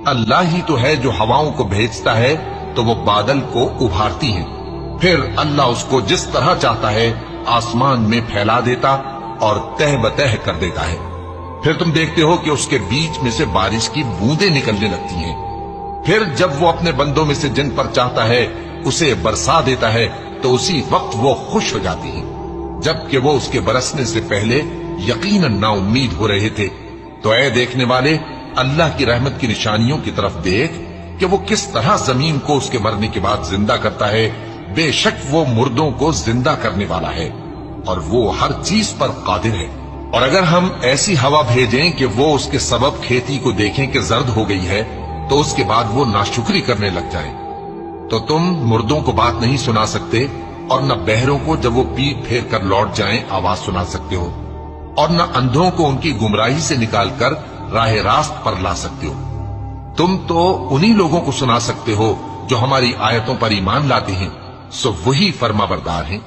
اللہ ہی تو ہے جو ہواؤں کو بھیجتا ہے تو وہ بادل کو ابھارتی ہیں، پھر اللہ اس کو جس طرح چاہتا ہے آسمان میں پھیلا دیتا اور تہ بتہ کر دیتا ہے۔ پھر تم دیکھتے ہو کہ اس کے بیچ میں سے بارش کی بوندیں نکلنے لگتی ہیں، پھر جب وہ اپنے بندوں میں سے جن پر چاہتا ہے اسے برسا دیتا ہے تو اسی وقت وہ خوش ہو جاتی ہیں، جبکہ وہ اس کے برسنے سے پہلے یقیناً نا امید ہو رہے تھے۔ تو اے دیکھنے والے، اللہ کی رحمت کی نشانیوں کی طرف دیکھ کہ وہ کس طرح زمین کو اس کے مرنے کے بعد زندہ کرتا ہے، بے شک وہ مردوں کو زندہ کرنے والا ہے اور وہ ہر چیز پر قادر ہے۔ اور اگر ہم ایسی ہوا بھیجیں کہ وہ اس کے سبب کھیتی کو دیکھیں کہ زرد ہو گئی ہے تو اس کے بعد وہ ناشکری کرنے لگ جائیں، تو تم مردوں کو بات نہیں سنا سکتے اور نہ بہروں کو جب وہ پیٹ پھیر کر لوٹ جائیں آواز سنا سکتے ہو، اور نہ اندھوں کو ان کی گمراہی سے نکال کر راہ راست پر لا سکتے ہو۔ تم تو انہی لوگوں کو سنا سکتے ہو جو ہماری آیتوں پر ایمان لاتے ہیں، سو وہی فرما بردار ہیں۔